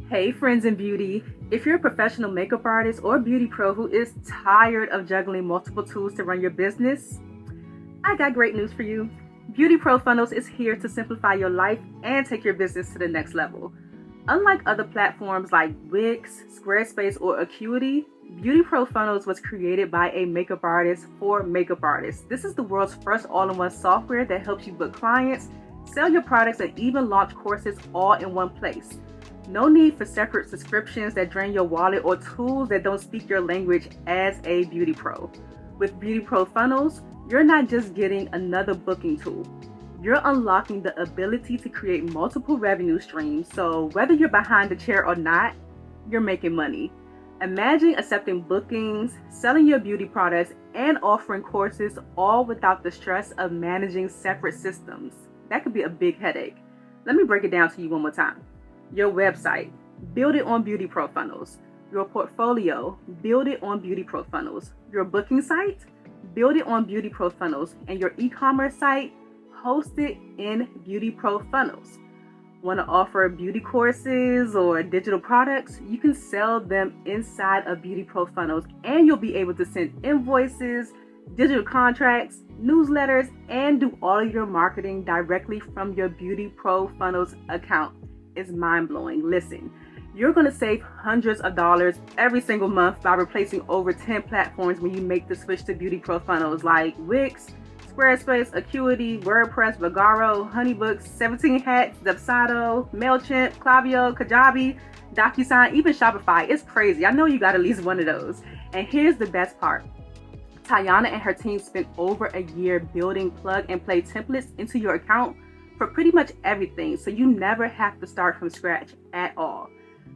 Hey friends in beauty, if you're a professional makeup artist or beauty pro who is tired of juggling multiple tools to run your business, I got great news for you. Beauty Pro Funnels is here to simplify your life and take your business to the next level. Unlike other platforms like Wix, Squarespace, or Acuity, Beauty Pro Funnels was created by a makeup artist for makeup artists. This is the world's first all-in-one software that helps you book clients, sell your products, and even launch courses all in one place. No need for separate subscriptions that drain your wallet or tools that don't speak your language as a beauty pro. With Beauty Pro Funnels, you're not just getting another booking tool. You're unlocking the ability to create multiple revenue streams, so whether you're behind the chair or not, you're making money. Imagine accepting bookings, selling your beauty products, and offering courses all without the stress of managing separate systems. That could be a big headache. Let me break it down to you one more time. Your website, build it on Beauty Pro Funnels. Your portfolio, build it on Beauty Pro Funnels. Your booking site, build it on Beauty Pro Funnels. And your e-commerce site, host it in Beauty Pro Funnels. Want to offer beauty courses or digital products? You can sell them inside of Beauty Pro Funnels, and you'll be able to send invoices, digital contracts, newsletters, and do all of your marketing directly from your Beauty Pro Funnels account. It's mind-blowing. Listen, you're going to save hundreds of dollars every single month by replacing over 10 platforms when you make the switch to Beauty Pro Funnels like Wix, Squarespace, Acuity, WordPress, Vagaro, Honeybooks, 17 Hats, Dubsado, MailChimp, Klaviyo, Kajabi, DocuSign, even Shopify. It's crazy. I know you got at least one of those. And here's the best part. Tayana and her team spent over a year building plug-and-play templates into your account for pretty much everything, so you never have to start from scratch at all.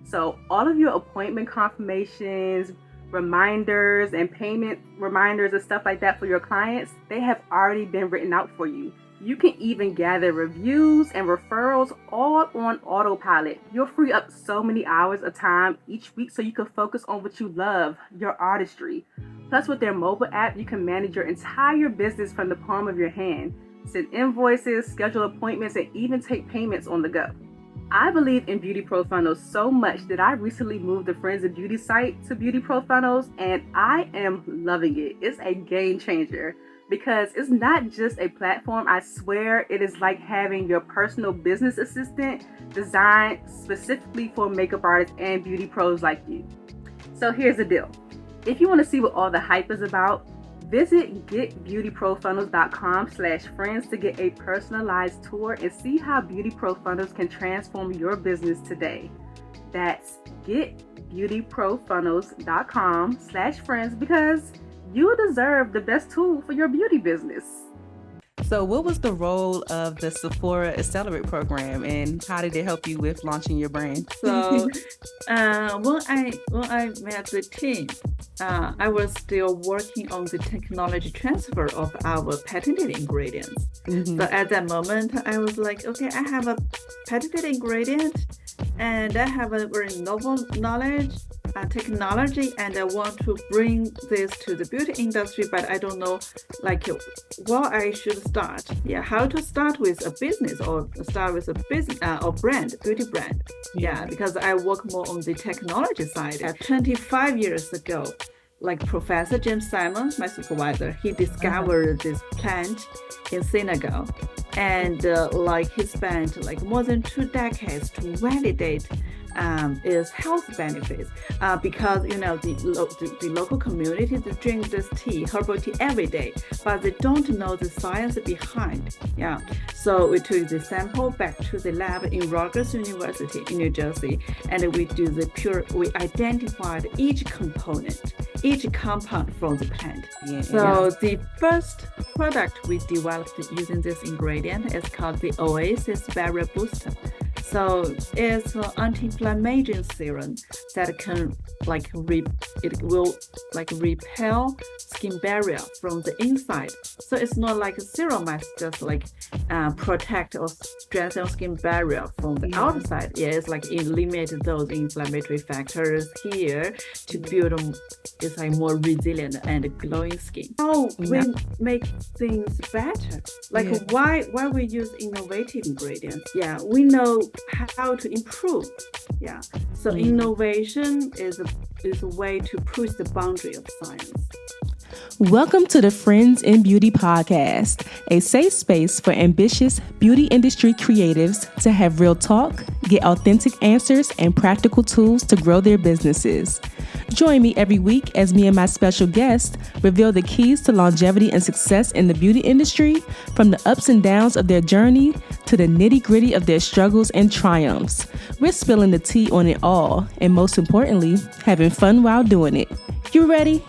So all of your appointment confirmations, reminders, and payment reminders and stuff like that for your clients, they have already been written out for you. You can even gather reviews and referrals all on autopilot. You'll free up so many hours of time each week so you can focus on what you love, your artistry. Plus, with their mobile app, you can manage your entire business from the palm of your hand. Send invoices, schedule appointments, and even take payments on the go. I believe in Beauty Pro Funnels so much that I recently moved the Friends of Beauty site to Beauty Pro Funnels, and I am loving it. It's a game changer because it's not just a platform. I swear it is like having your personal business assistant designed specifically for makeup artists and beauty pros like you. So here's the deal. If you want to see what all the hype is about, visit getbeautyprofunnels.com/friends to get a personalized tour and see how Beauty Pro Funnels can transform your business today. That's getbeautyprofunnels.com/friends because you deserve the best tool for your beauty business. So what was the role of the Sephora Accelerate Program, and how did it help you with launching your brand? So when I met the team, I was still working on the technology transfer of our patented ingredients. Mm-hmm. So at that moment, I was like, okay, I have a patented ingredient and I have a very novel knowledge, technology, and I want to bring this to the beauty industry, but I don't know like where I should start. Yeah, how to start with a business or start with a business or brand, beauty brand. Yeah, because I work more on the technology side. 25 years ago, like Professor James Simon, my supervisor, he discovered this plant in Senegal, and he spent like more than 2 decades to validate its health benefits because the local community, they drink this tea, herbal tea every day, but they don't know the science behind. Yeah, so we took the sample back to the lab in Rutgers University in New Jersey, and we identified each component, each compound from the plant. The first product we developed using this ingredient is called the Oasis Barrier Booster. So it's an anti-inflammatory serum that can repel skin barrier from the inside. So it's not like a serum that's just protect or strengthen skin barrier from the outside. Yeah, it's like eliminate those inflammatory factors here to build it's like more resilient and glowing skin. How we make things better? Why we use innovative ingredients? Yeah, we know how to improve. Yeah. So Mm. innovation is a way to push the boundary of science. Welcome to the Friends in Beauty podcast, a safe space for ambitious beauty industry creatives to have real talk, get authentic answers, and practical tools to grow their businesses. Join me every week as me and my special guest reveal the keys to longevity and success in the beauty industry, from the ups and downs of their journey to the nitty-gritty of their struggles and triumphs. We're spilling the tea on it all, and most importantly, having fun while doing it. You ready?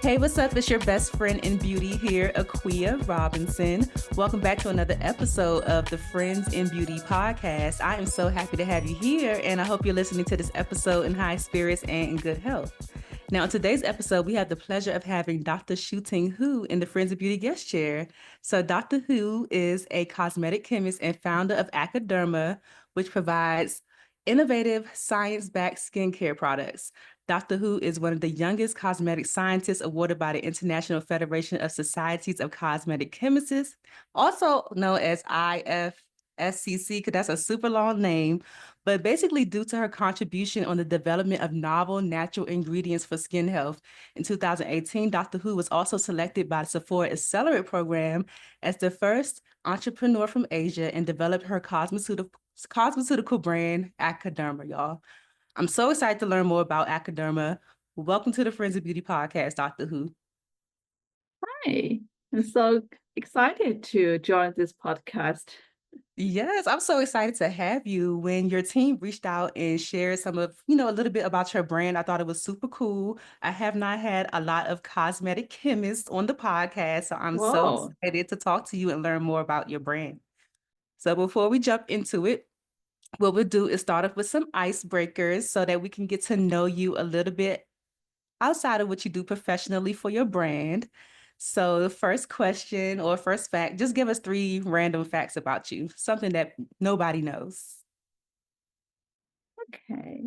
Hey, what's up? It's your best friend in beauty here, Aquia Robinson. Welcome back to another episode of the Friends in Beauty podcast. I am so happy to have you here, and I hope you're listening to this episode in high spirits and in good health. Now, in today's episode, we have the pleasure of having Dr. Shu-Ting Hu in the Friends of Beauty guest chair. So Dr. Hu is a cosmetic chemist and founder of Acaderma, which provides innovative science-backed skincare products. Dr. Hu is one of the youngest cosmetic scientists awarded by the International Federation of Societies of Cosmetic Chemists, also known as IFSCC, because that's a super long name, but basically due to her contribution on the development of novel natural ingredients for skin health. In 2018, Dr. Hu was also selected by the Sephora Accelerate Program as the first entrepreneur from Asia and developed her cosmeceutical brand, Acaderma, y'all. I'm so excited to learn more about Acaderma. Welcome to the Friends of Beauty podcast, Dr. Hu. Hi, I'm so excited to join this podcast. Yes, I'm so excited to have you. When your team reached out and shared some of, a little bit about your brand, I thought it was super cool. I have not had a lot of cosmetic chemists on the podcast, so I'm so Whoa. excited to talk to you and learn more about your brand. So before we jump into it, what we'll do is start off with some icebreakers so that we can get to know you a little bit outside of what you do professionally for your brand. So the first question or first fact, just give us 3 random facts about you, something that nobody knows. Okay.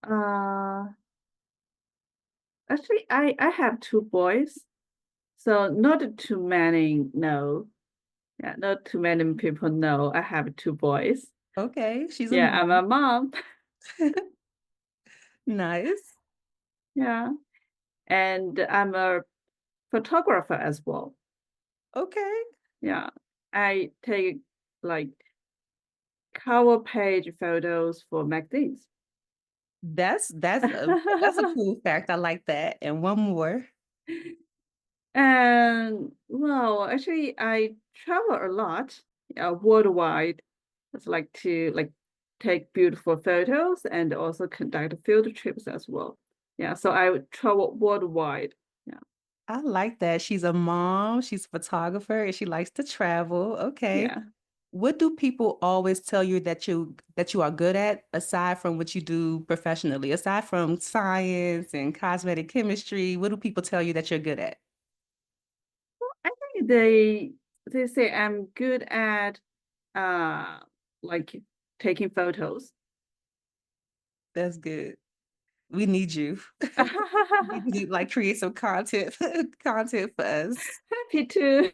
Uh, Actually, I have 2 boys, so not too many know. Yeah, not too many people know I have 2 boys. Okay, she's a Yeah, I'm a mom. mom. Nice. Yeah, and I'm a photographer as well. Okay. Yeah, I take like cover page photos for magazines. That's a cool fact. I like that. And one more. And well, actually, I travel a lot, worldwide. It's like to take beautiful photos and also conduct field trips as well. Yeah, so I would travel worldwide. Yeah, I like that. She's a mom, she's a photographer, and she likes to travel. Okay. yeah. What do people always tell you that you are good at aside from what you do professionally? Aside from science and cosmetic chemistry, what do people tell you that you're good at? I think they say I'm good at uh like taking photos. That's good. We need you. We need you to like create some content content for us. Happy to.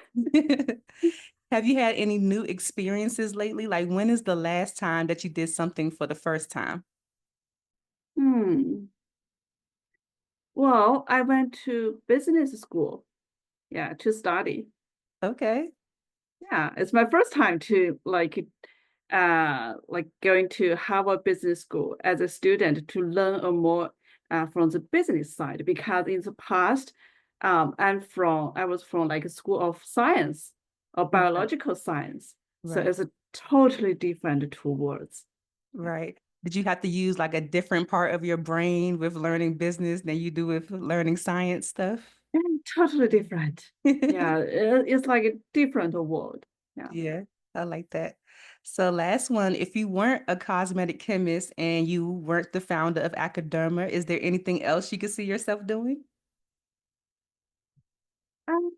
Have you had any new experiences lately? Like when is the last time that you did something for the first time? Hmm. Well, I went to business school, yeah, to study. Okay. Yeah, it's my first time to like going to Harvard Business School as a student to learn a more from the business side, because in the past, I was from like a school of science or Right. biological science, so Right. it's a totally different two worlds. Right. Did you have to use like a different part of your brain with learning business than you do with learning science stuff? And totally different. Yeah, it's like a different world. Yeah. Yeah, I like that. So last one, if you weren't a cosmetic chemist and you weren't the founder of Acaderma, is there anything else you could see yourself doing? Um,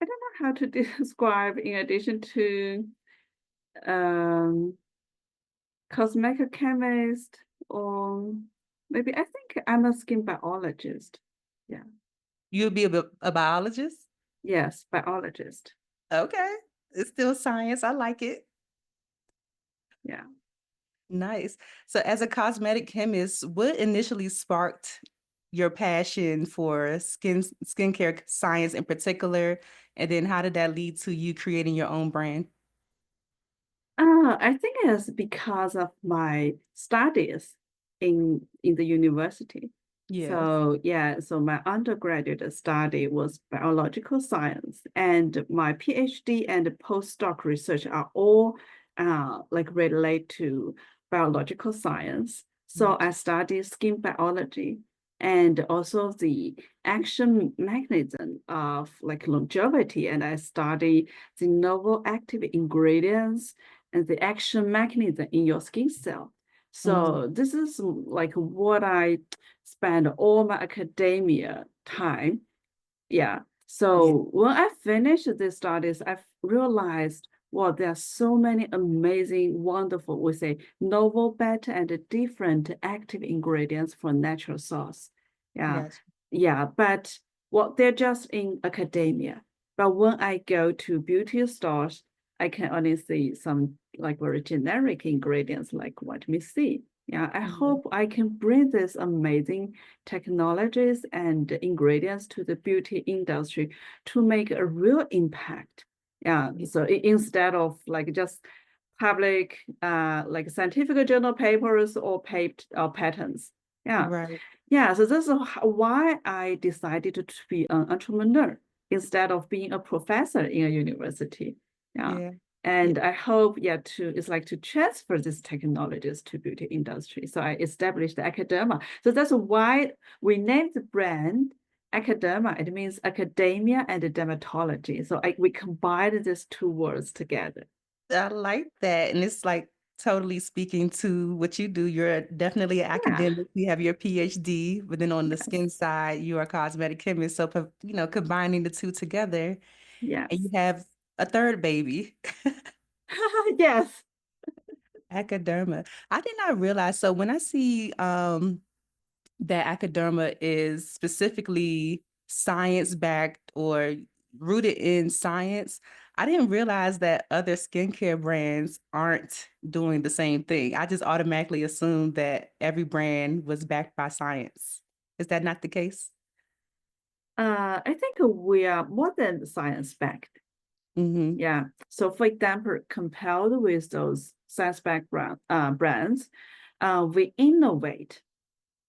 I don't know how to describe in addition to um cosmetic chemist, or maybe I think I'm a skin biologist. Yeah. You'd be a biologist? Yes, biologist. Okay. It's still science. I like it. Yeah. Nice. So as a cosmetic chemist, what initially sparked your passion for skincare science in particular? And then how did that lead to you creating your own brand? I think it's because of my studies in the university. Yeah. So yeah, so my undergraduate study was biological science, and my PhD and postdoc research are all like relate to biological science. So I study skin biology and also the action mechanism of like longevity, and I study the novel active ingredients and the action mechanism in your skin cell. Mhm. So this is like what I spend all my academia time. Yeah. Yeah. So when I finished these studies, I realized, well, there are so many amazing, wonderful, we say novel, better, and different active ingredients for natural source. Yeah. Gotcha. Yeah. But well, they're just in academia. But when I go to beauty stores, I can only see some like very generic ingredients like vitamin C. Yeah, I Yeah. hope I can bring these amazing technologies and ingredients to the beauty industry to make a real impact. Yeah, Yeah. so instead of like just public like scientific journal papers or patents. Yeah, Right. yeah. So this is why I decided to be an entrepreneur instead of being a professor in a university. Yeah. Yeah. Yeah. And I hope, yeah, it's like to transfer these technologies to beauty industry. So I established Acaderma. So that's why we named the brand Acaderma. It means academia and dermatology. So we combined these two words together. I like that. And it's like totally speaking to what you do. You're definitely an Yeah. academic. You have your PhD, but then on the Yes. skin side, you are a cosmetic chemist. So, combining the two together, and you Yes. have a third baby, Yes. Acaderma. I did not realize. So when I see that Acaderma is specifically science backed or rooted in science, I didn't realize that other skincare brands aren't doing the same thing. I just automatically assumed that every brand was backed by science. Is that not the case? I think we are more than science-backed. Mm-hmm. Yeah. So for example, compared with those science background brands, we innovate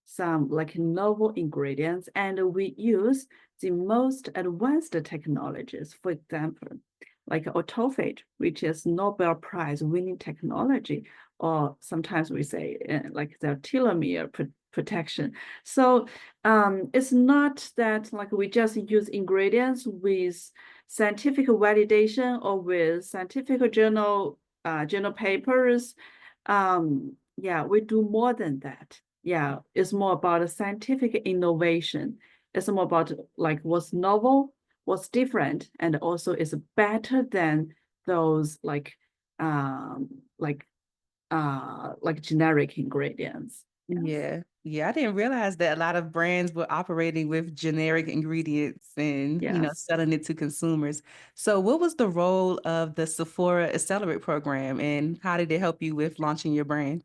some like novel ingredients and we use the most advanced technologies. For example, like autophagy, which is Nobel Prize winning technology, or sometimes we say like the telomere protection. So it's not that like we just use ingredients with scientific validation or with scientific journal papers. Yeah, we do more than that. Yeah, it's more about a scientific innovation. It's more about like what's novel, what's different, and also is better than those um like like generic ingredients. Yes. Yeah. Yeah, I didn't realize that a lot of brands were operating with generic ingredients and, Yes. selling it to consumers. So what was the role of the Sephora Accelerate Program and how did it help you with launching your brand?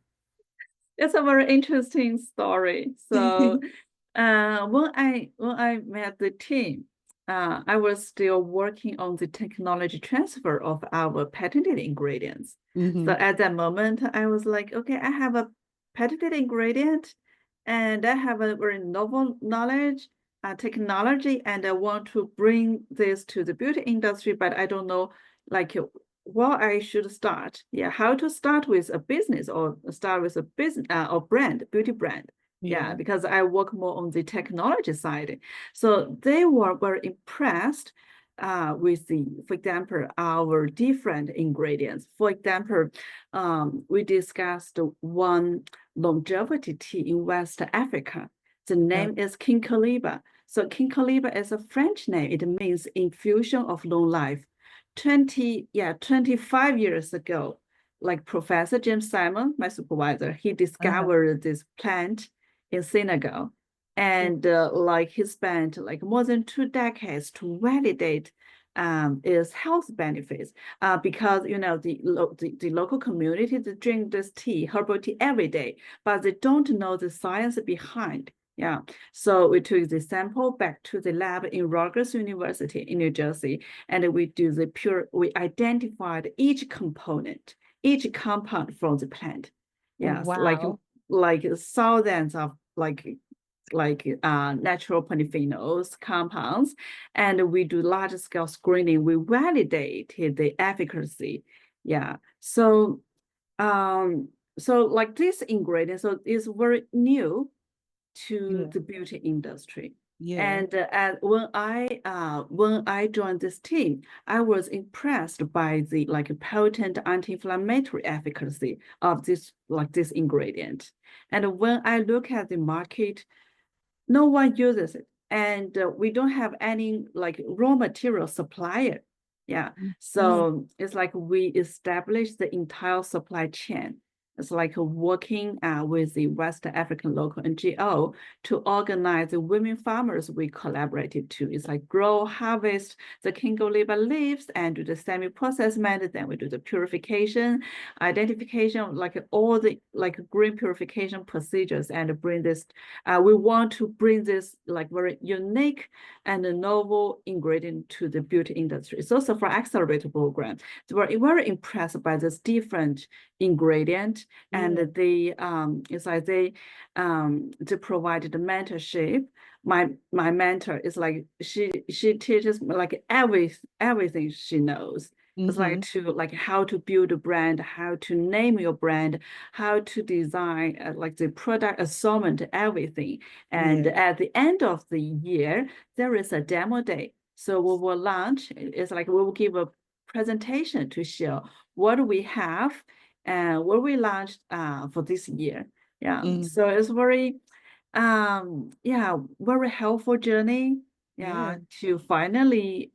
It's a very interesting story. So when I met the team, I was still working on the technology transfer of our patented ingredients. So Hmm. at that moment, I was like, okay, I have a patented ingredient and I have a very novel knowledge, technology, and I want to bring this to the beauty industry, but I don't know like well, I should start. Yeah, how to start with a business or start with a business or brand, beauty brand. Yeah, Yeah. because I work more on the technology side. So they were very impressed with for example, our different ingredients. For example, we discussed one longevity tea in West Africa. The Uh, name is King Caliba. So King Caliba is a French name. It means infusion of long life. 25 years ago, like Professor James Simon, my supervisor, he uh-huh. discovered this plant in Senegal. And like he spent like more than 2 decades to validate is health benefits. Because the local community, they drink this tea, herbal tea every day, but they don't know the science behind. Yeah. So we took the sample back to the lab in Rutgers University in New Jersey, and we identified each component, each compound from the plant. Yes, Wow. like thousands of natural polyphenols compounds, and we do large scale screening. We validated the efficacy. Yeah. So like this ingredient, so is very new to Yeah. the beauty industry. Yeah. And when I joined this team, I was impressed by the like potent anti-inflammatory efficacy of this ingredient. And when I look at the market, no one uses it, and we don't have any like raw material supplier. Yeah, Mm. so it's like we established the entire supply chain. It's like working with the West African local NGO to organize the women farmers we collaborated to. It's like grow, harvest the Kingo leaves and do the semi-processed method. Then we do the purification, identification, like all the like green purification procedures, and bring this. We want to bring this like very unique and novel ingredient to the beauty industry. So for Accelerate Program, they were very impressed by this different ingredient, and it's like they provided mentorship. My mentor is like she teaches me like everything she knows. It's like how to build a brand, how to name your brand, how to design like the product assortment, everything. And Yeah. at the end of the year, there is a demo day. So we will launch. It's like we will give a presentation to show what we have and what we launched for this year. Yeah. Mm. So it's very very helpful journey. Yeah. Yeah, to finally,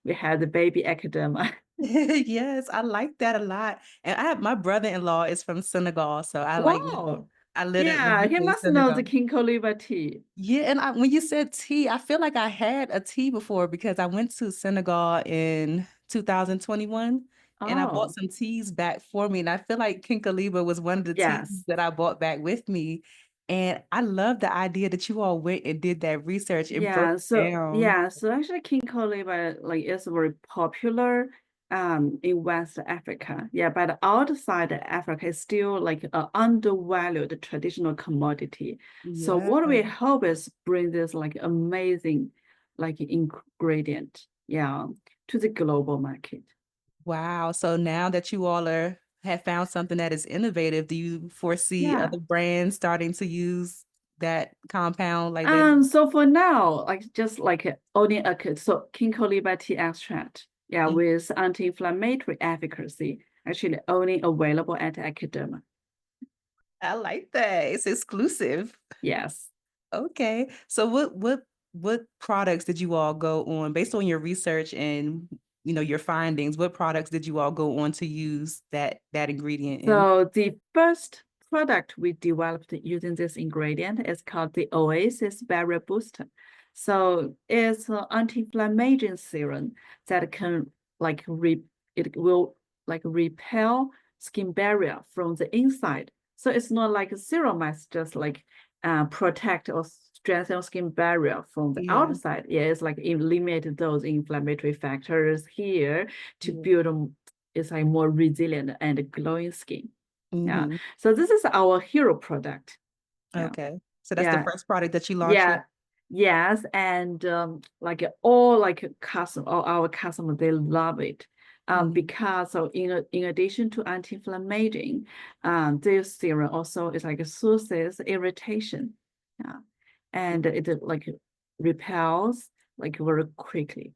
we had the baby Academa. Yes, I like that a lot. And my brother-in-law is from Senegal, so Wow. I literally Yeah, lived he in must know the Senegal. King Coliba tea. Yeah, and when you said tea, I feel like I had a tea before because I went to Senegal in 2021 and I bought Oh, some teas back for me. And I feel like Kinkaliba was one of the teas yes. that I bought back with me. And I love the idea that you all went and did that research and broke it down. So actually King Coliba like is very popular in West Africa. Yeah, but outside Africa is still like an undervalued traditional commodity. So Yeah. what we hope is bring this like amazing like ingredient, to the global market. Wow. So now that you all have found something that is innovative, do you foresee Yeah. other brands starting to use that compound like they? So for now, like just like only so King Coliba tea extract, Mm, with anti-inflammatory efficacy, actually only available at Acaderma. I like that. It's exclusive. Yes. Okay. So what products did you all go on based on your research and your findings? What products did you all go on to use that ingredient in? So the first product we developed using this ingredient is called the Oasis Barrier Booster. So it's an anti-inflammatory serum that can it will like repel skin barrier from the inside. So it's not like a serum that's just like protect or strengthen skin barrier from the Yeah. outside. Yeah, it's like eliminate those inflammatory factors here to Yeah. build it's like more resilient and glowing skin. Yeah. Hmm. So this is our hero product. Yeah. Okay. So that's the Yeah. first product that you launched with? Yeah. Yes. And like all like customer all our customers, they love it. Mhm. Because so in addition to anti-inflammatory, this serum also is like soothes irritation. Yeah. And it like repels like very quickly.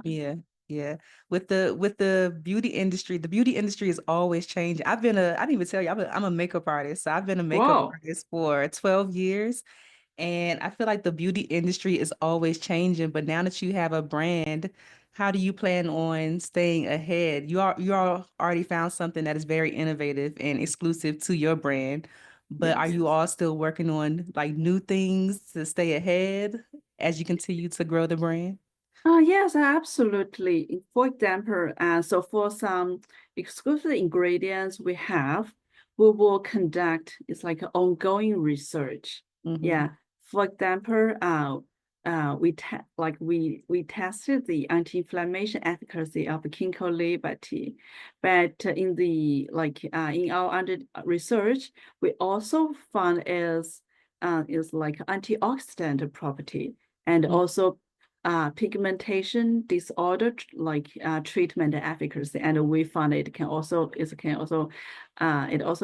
Yeah, yeah. With the beauty industry, the beauty industry is always changing. I didn't even tell you, I'm a makeup artist. So I've been a makeup Whoa. artist for 12 years. And I feel like the beauty industry is always changing. But now that you have a brand, how do you plan on staying ahead? You already found something that is very innovative and exclusive to your brand. But are Yes. you all still working on like new things to stay ahead as you continue to grow the brand? Yes, absolutely. For example, so for some exclusive ingredients we will conduct, it's like ongoing research. Mm-hmm. Yeah. For example, we tested the anti-inflammation efficacy of ginkgo biloba tea, but in our under research, we also found is like antioxidant property and also pigmentation disorder treatment efficacy, and we found it also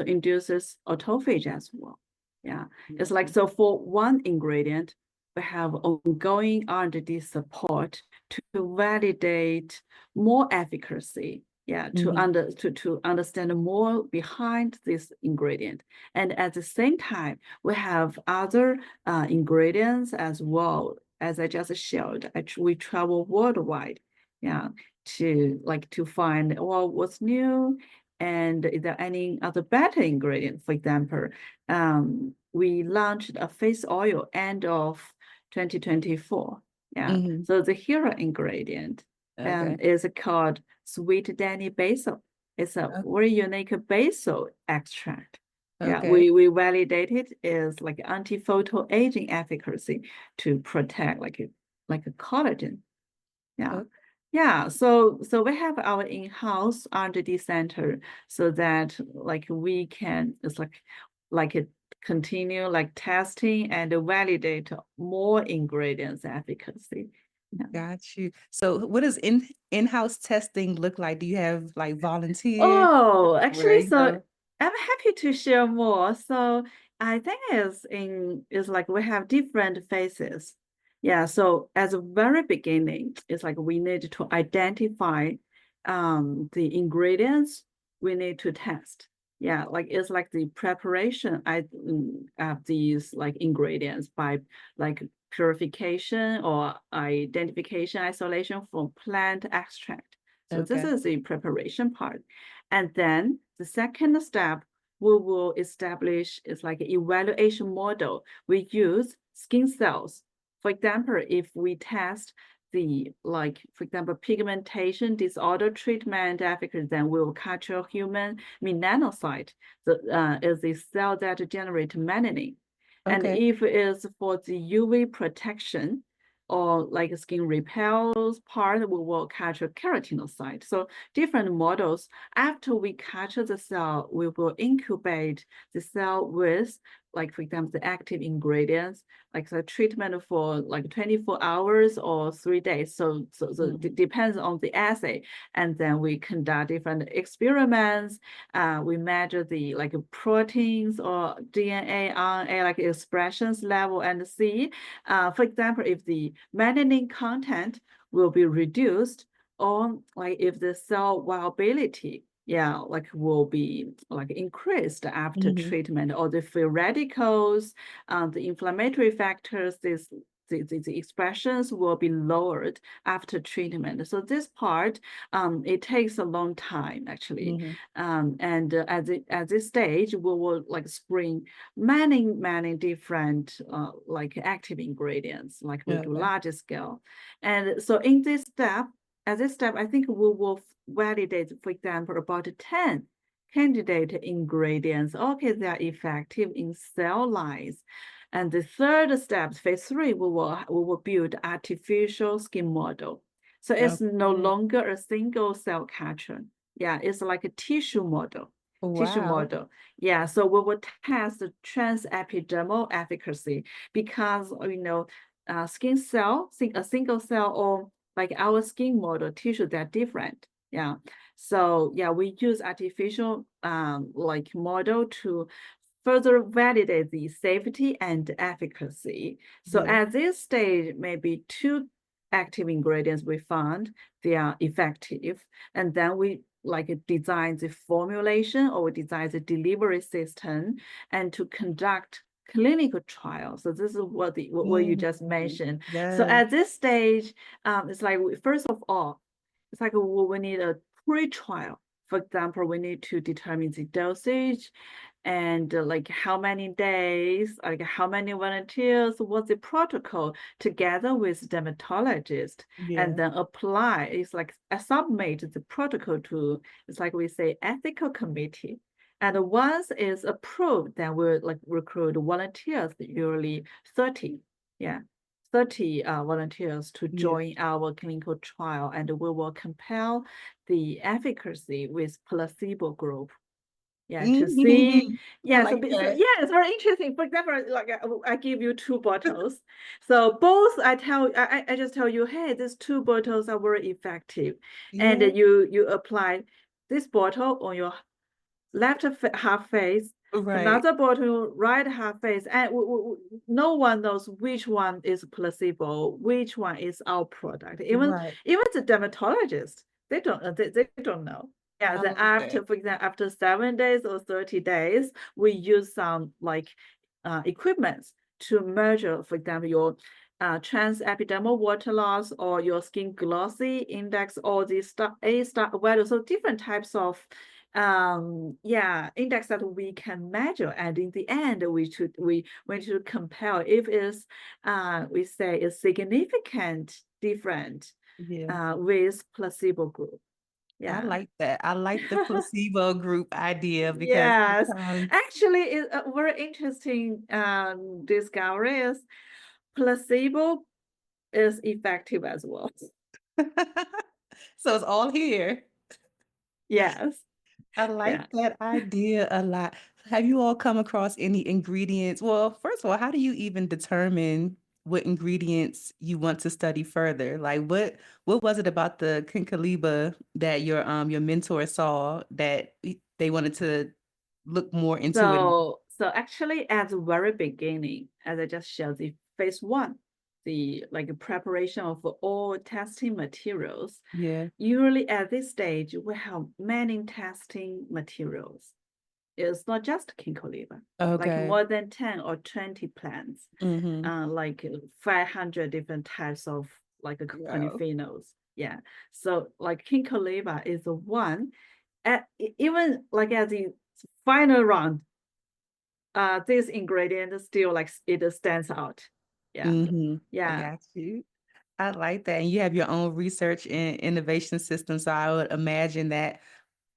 induces autophagy as well. Yeah, it's like so for one ingredient, we have ongoing R&D support to validate more efficacy. Yeah, to understand more behind this ingredient, and at the same time, we have other ingredients as well. As I just shared, we travel worldwide, yeah, to find well what's new, and is there any other better ingredient? For example, we launched a face oil end of 2024. Yeah, Mm-hmm. so the hero ingredient Okay. is called sweet Danny basil. It's a o- very unique basil extract. Yeah, Okay. we validated is like anti-photo aging efficacy to protect like a collagen. Yeah. o- Yeah, so we have our in-house R&D center so that like we can it's like it continue like testing and validate more ingredients efficacy. Yeah. Got you. So what does in-house testing look like? Do you have like volunteers? Oh, Where actually, you so know? I'm happy to share more. So I think is like we have different phases. Yeah, so at the very beginning, it's like we need to identify the ingredients we need to test. Yeah, like it's like the preparation of these like ingredients by like purification or identification isolation from plant extract. So this Okay. is the preparation part. And then the second step, we will establish is like an evaluation model. We use skin cells. For example, if we test for example, pigmentation disorder treatment efficacy, then we will capture human melanocyte, is the cell that generate melanin. And Okay. if it's for the UV protection, or like skin repels part, we will capture keratinocyte. So different models. After we capture the cell, we will incubate the cell with, like for example, the active ingredients, like the treatment for like 24 hours or 3 days. So it depends on the assay. And then we conduct different experiments. We measure the like proteins or DNA, RNA, like expressions level, and see, for example, if the melanin content will be reduced, or like if the cell viability, yeah, like will be like increased after Mm-hmm. treatment, or the free radicals, the inflammatory factors, the expressions will be lowered after treatment. So this part, it takes a long time actually. Mm-hmm. And at this stage, we will like screen many different like active ingredients, like we do Okay. larger scale. And so in this step, at this step, I think we will validate, for example, about 10 candidate ingredients. Okay, they are effective in cell lines. And the third step, phase 3, we will build artificial skin model. So it's no Okay. longer a single cell culture. Yeah, it's like a tissue model. Tissue Wow. model. Yeah, so we will test the transepidermal efficacy because a single cell or like our skin model tissue, they're different. Yeah. So yeah, we use artificial like model to further validate the safety and efficacy. So Yeah. at this stage, maybe 2 active ingredients we found they are effective, and then we like design the formulation or design the delivery system and to conduct clinical trials. So this is what you just mentioned. So Yes. at this stage, it's like first of all, it's like we need a pre-trial For example, we need to determine the dosage and like how many days, like how many volunteers, what's the protocol together with dermatologist, and Yeah. then apply. It's like I submit the protocol to, it's like we say ethical committee. And once it's approved, then we'll like recruit volunteers, usually 30. Yeah. 30 volunteers to Yeah. join our clinical trial, and we will compare the efficacy with placebo group. Yeah, to see. I Yeah, like that. yeah, it's very interesting. For example, like I give you two bottles. So both I just tell you, hey, these two bottles are very effective. And Yeah. you apply this bottle on your left half face, Right. another bottle right half face, and no one knows which one is placebo, which one is our product. Right. Even the dermatologist, they don't know. Yeah, I then like that. after, for example, after 7 days or 30 days, we use some like equipments to measure, for example, your trans epidermal water loss or your skin glossy index or the A star value. So different types of index that we can measure, and in the end we should compare if it's we say a significant different Yeah. with placebo group. I Yeah. like that. I like the placebo group idea because Yes, sometimes actually, it's a very interesting discovery is placebo is effective as well. so it's all here. Yes, I like yeah. that idea a lot. Have you all come across any ingredients? Well, first of all, how do you even determine what ingredients you want to study further? Like what was it about the Kinkaliba that your mentor saw that they wanted to look more into it? So actually, at the very beginning, as I just showed, the phase one, the like preparation of all testing materials. Yeah. Usually at this stage, we have many testing materials. It's not just Kinkoliba, like Okay. more than 10 or 20 plants, Mm-hmm. like 500 different types of like Wow. polyphenols. Yeah. So like Kinkoliba is the one at even like at the final round, this ingredient still like it stands out. Yeah. Mm-hmm. I Yeah. got you. I like that. And you have your own research and innovation system. So I would imagine that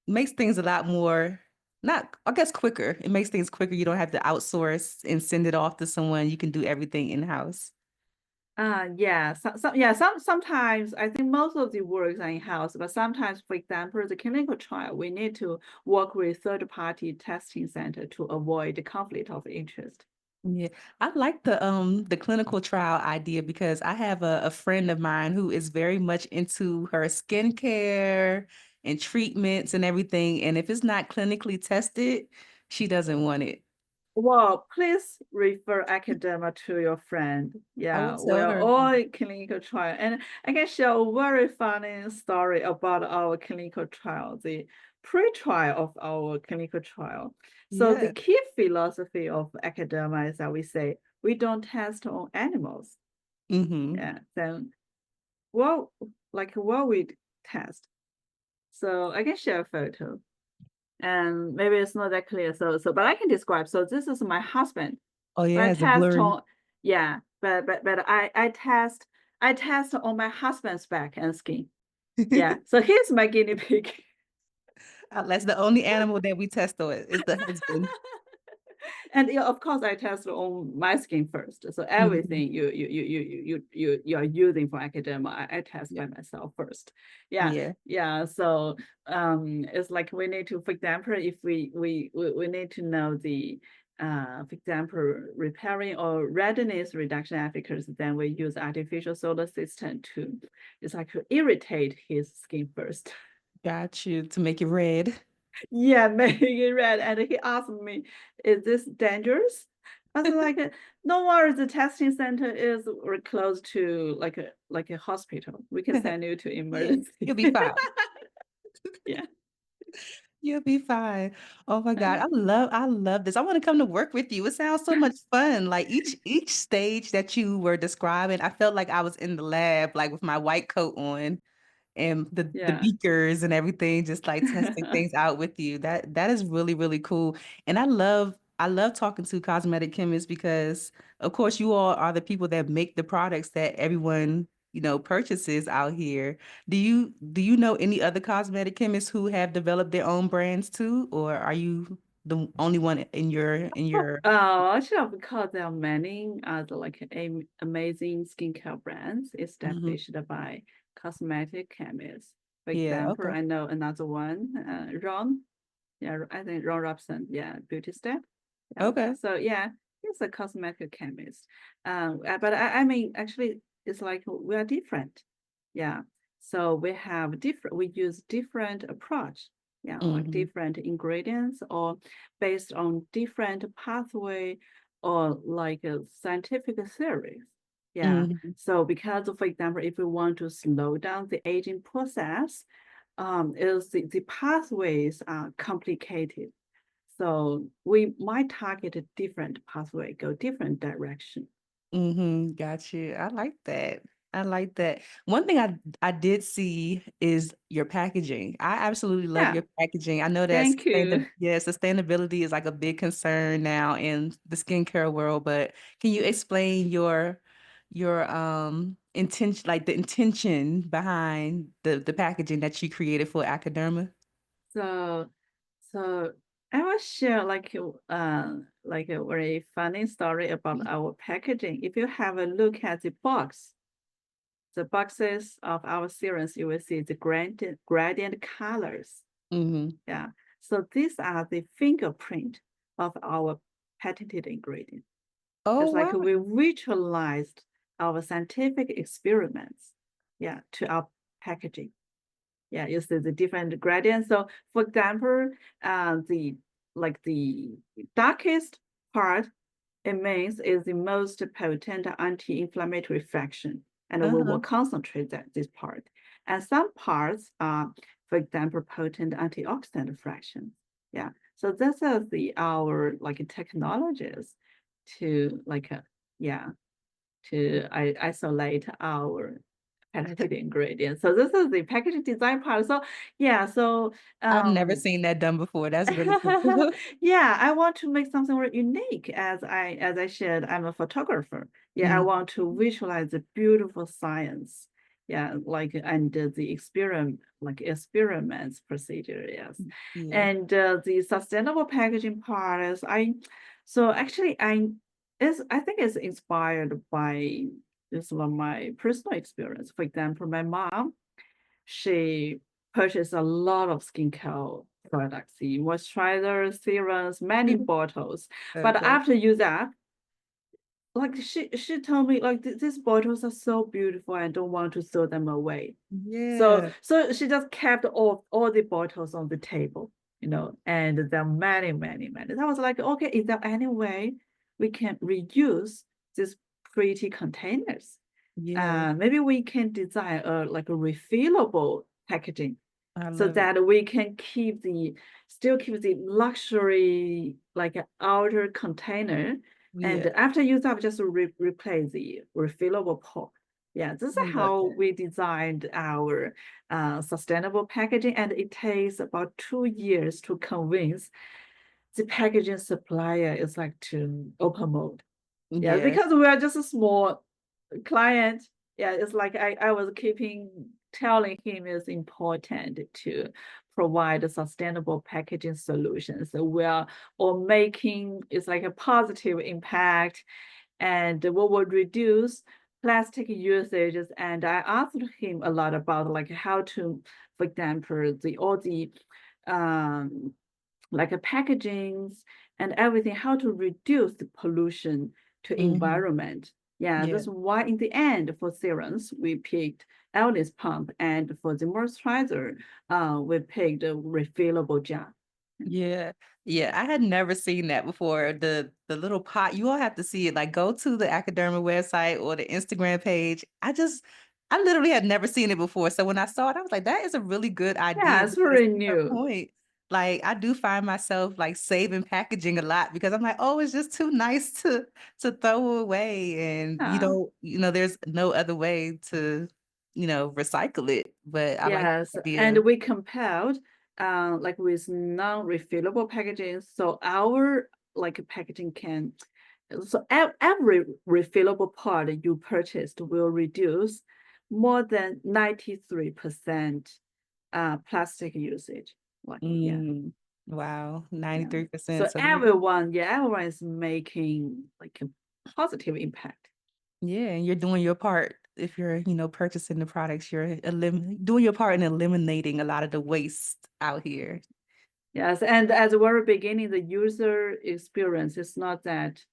makes things a lot more, not, I guess, quicker. It makes things quicker. You don't have to outsource and send it off to someone. You can do everything in-house. Yeah, sometimes I think most of the works are in-house, but sometimes, for example, the clinical trial, we need to work with third-party testing center to avoid the conflict of interest. Yeah, I like the clinical trial idea because I have a friend of mine who is very much into her skincare and treatments and everything. And if it's not clinically tested, she doesn't want it. Well, please refer Academa to your friend. I Yeah, will tell we're her. all in clinical trial. And I can share a very funny story about our clinical trial, the pre-trial of our clinical trial. So the Yeah. key philosophy of Academa is that we say we don't test on animals. Mm-hmm. Yeah, then well, like what we test. So I can share a photo. And maybe it's not that clear. But I can describe. So this is my husband. Oh So I yeah, it's a test blurry. on, yeah, but I test on my husband's back and skin. Yeah. So here's my guinea pig. That's the only animal that we test on is the husband. And yeah, of course I test on my skin first. So Mhm. everything you are using for academia, I test Yeah. by myself first. Yeah. Yeah. Yeah. So it's like we need to, for example, if we need to know the for example, repairing or redness reduction efficacy, then we use artificial solar system to, it's like to irritate his skin first. Got you to make it red. Yeah, making it red. And he asked me, is this dangerous? I was like, no worries, the testing center is very close to like a hospital. We can send you to Yeah, emergency. you'll be fine. Yeah. You'll be fine. Oh my God. I love this. I want to come to work with you. It sounds so much fun. Like each stage that you were describing, I felt like I was in the lab, like with my white coat on. and the Yeah. beakers and everything, just like testing things out with you. That is really, really cool. And I love talking to cosmetic chemists because of course you all are the people that make the products that everyone, purchases out here. Do you know any other cosmetic chemists who have developed their own brands too, or are you the only one in your Actually, because there are many like amazing skincare brands Mhm. established by cosmetic chemists. For Yeah, example, okay. I know another one, Ron. Yeah, I think Ron Robson. Yeah, Beauty Step. Yeah. Okay. So yeah, he's a cosmetic chemist. But I mean, actually, it's like we are different. Yeah. So we have different. We use different approach. Yeah, like Hmm. different ingredients or based on different pathway or like a scientific theories. Yeah. Hmm. So because, for example, if we want to slow down the aging process, is the pathways are complicated. So we might target a different pathway, go different direction. Got you. I like that. I like that. One thing I did see is your packaging. I absolutely love Yeah, your packaging. I know that thank you. sustainability is like a big concern now in the skincare world, but can you explain your intention, like the intention behind the packaging that you created for Acaderma? So, so I will share like a very funny story about our packaging. If you have a look at the boxes of our serums, you will see the gradient colors. Mm-hmm. Yeah. So these are the fingerprint of our patented ingredient. Oh, It's like wow. we visualized our scientific experiments, yeah, to our packaging. Yeah, you see the different gradients. So, for example, the darkest part, it means is the most potent anti-inflammatory fraction, and we will Uh-huh. concentrate this part. And some parts are, for example, potent antioxidant fractions. Yeah, so this is our like technologies to yeah to isolate our patented ingredients. So this is the packaging design part. So yeah, so I've never um seen that done before. That's really cool. yeah, I want to make something very unique. As I shared, I'm a photographer. Yeah, I Mm, want to visualize the beautiful science. Yeah, like and the experiments procedure. Yes, yeah. and the sustainable packaging part is So actually, I think it's inspired by this one my personal experience. For example, my mom, she purchased a lot of skincare products, the moisturizers, serums, many bottles. But Okay. after use that, like she told me like these bottles are so beautiful, I don't want to throw them away. So Yeah. so she just kept all the bottles on the table, and there are many, many, many. I was like, okay, is there any way we can reuse these pretty containers? Yeah. Maybe we can design a refillable packaging I so love it. that we can still keep the luxury like outer container, and Yeah. after use up just replace the refillable pot. Yeah, this is I love how that. we designed our sustainable packaging, and it takes about 2 years to convince the packaging supplier is like to open mode. Yeah, Yeah. because we are just a small client. Yeah, it's like I was telling him it's important to provide a sustainable packaging solutions. So we are all making it's like a positive impact, and we will reduce plastic usages. And I asked him a lot about like how to, for example, the all the um like a packagings and everything, how to reduce the pollution to Hmm. environment. Yeah, Yeah. that's why in the end for serums we picked Ellis pump, and for the moisturizer, we picked a refillable jar. Yeah. Yeah. I had never seen that before. The little pot, you all have to see it. Like go to the Academic website or the Instagram page. I literally had never seen it before. So when I saw it, I was like, that is a really good Yeah, idea it's because very to her new. point, like I do find myself like saving packaging a lot because I'm like, oh, it's just too nice to throw away. And Yeah. there's no other way to. recycle it. But I like Yes, the and idea. we compelled like with non-refillable packaging, so our like packaging can so every refillable part you purchased will reduce more than 93% plastic usage. Like yeah, Wow, yeah. 93%. So So everyone is making like a positive impact. yeah, and you're doing your part. If you're, purchasing the products, you're doing your part in eliminating a lot of the waste out here. Yes, and at the very beginning, the user experience is not that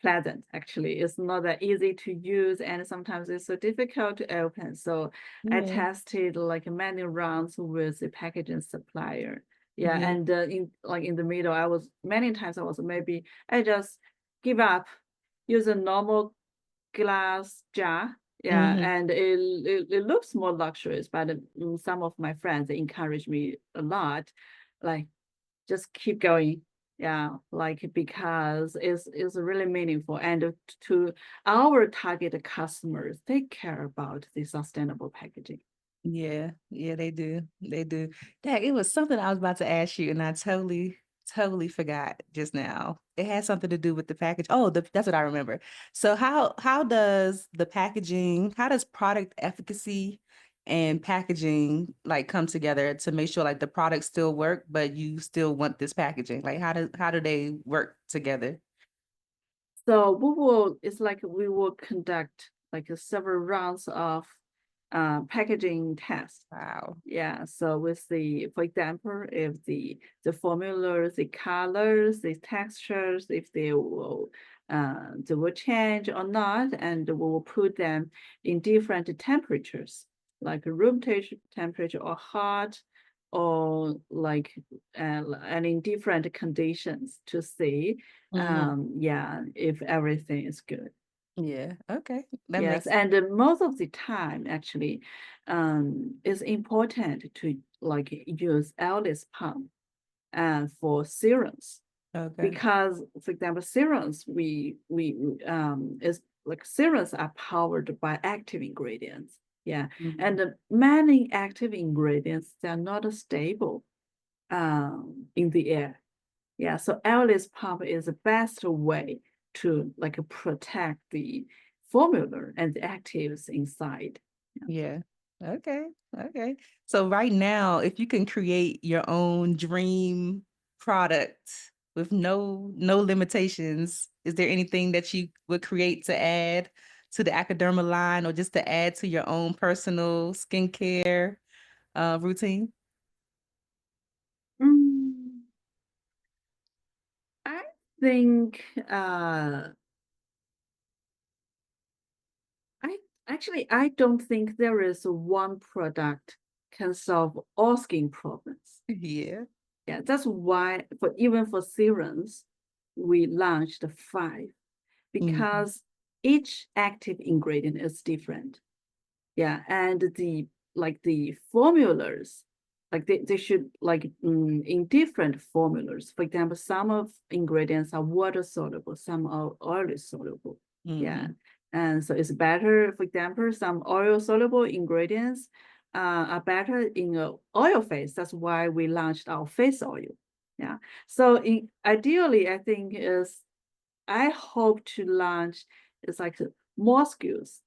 pleasant, actually. It's not that easy to use, and sometimes it's so difficult to open. So I Yeah. tested like many rounds with the packaging supplier. Yeah, Yeah. and in the middle, I was many times I was maybe I just give up, use a normal glass jar. Yeah, Hmm. and it looks more luxurious, but some of my friends they encourage me a lot, like just keep going. Yeah, like because it's really meaningful, and to our target customers, they care about the sustainable packaging. Yeah, yeah, they do. They do. That it was something I was about to ask you, and I totally forgot just now. It had something to do with the package. Oh, that's what I remember. So how does the packaging, how does product efficacy and packaging like come together to make sure like the products still work, but you still want this packaging? Like how do they work together? So it's like we will conduct like several rounds of packaging tests. Wow. Yeah, so with for example, if the formulas, the colors, the textures, if they will change or not, and we will put them in different temperatures, like room temperature or hot, or like and in different conditions to see, Hmm. yeah, if everything is good. Yeah. Okay. That Yes, makes and most of the time, actually, it's important to like use Alice pump for serums okay. because, for example, serums we is like serums are powered by active ingredients. Yeah, Mhm. and many active ingredients they are not stable in the air. Yeah, so airless pump is the best way to like protect the formula and the actives inside. Yeah. Okay. Okay. So right now, if you can create your own dream product with no limitations, is there anything that you would create to add to the Acaderma line or just to add to your own personal skincare routine? Mm, I think I I don't think there is one product can solve all skin problems. Yeah. Yeah, that's why for even for serums, we launched five Mhm. because each active ingredient is different. Yeah, and the formulas, like they should like in different formulas. For example, some of ingredients are water soluble, some are oil soluble. Yeah, Mhm. and so it's better. For example, some oil soluble ingredients are better in a oil phase. That's why we launched our face oil. Yeah, so ideally, I think is I hope to launch it's like more skills.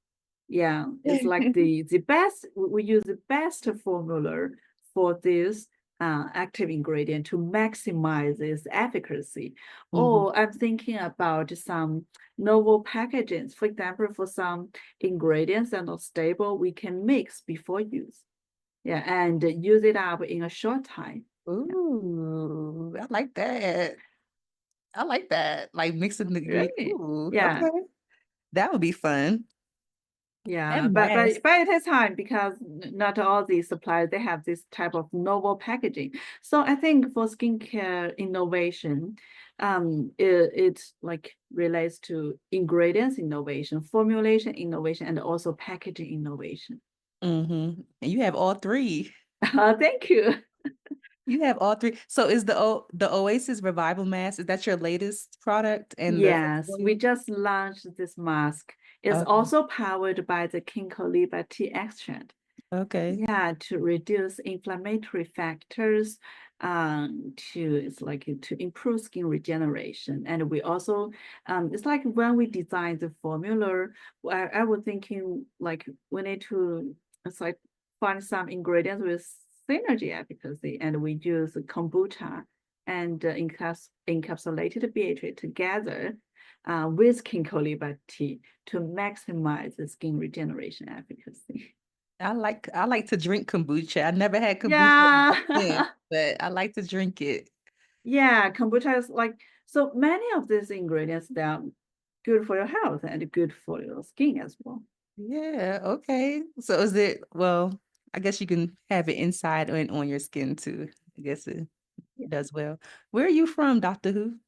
Yeah, it's like the best. We use the best formula for this active ingredient to maximize its efficacy. Mhm. Or I'm thinking about some novel packagings. For example, for some ingredients that are not stable, we can mix before use. Yeah, and use it up in a short time. Ooh, I like that. I like that. Like mixing the ingredients. Really? Ooh, Yeah. okay. That would be fun Yeah, and but mass. it takes time because not all these suppliers they have this type of novel packaging. So I think for skincare innovation, it like relates to ingredients innovation, formulation innovation, and also packaging innovation. Mm-hmm. And you have all three. Thank you. You have all three. So is the Oasis Revival Mask, is that your latest product and the face Yes, we oil? just launched this mask It's Okay. also powered by the Ginkgo tea extract. Okay. Yeah, to reduce inflammatory factors, to improve skin regeneration. And we also, it's like when we design the formula, I was thinking like we need to, it's like find some ingredients with synergy efficacy, and we use kombucha and encapsulated BHA together with Ginkgo tea to maximize the skin regeneration efficacy. I like to drink kombucha. I never had kombucha, yeah, Yeah. but I like to drink it. Yeah, kombucha is like so many of these ingredients that are good for your health and good for your skin as well. Yeah, okay. So is it, well, I guess you can have it inside and on your skin too. I guess it Yeah. does well. Where are you from, Doctor Who?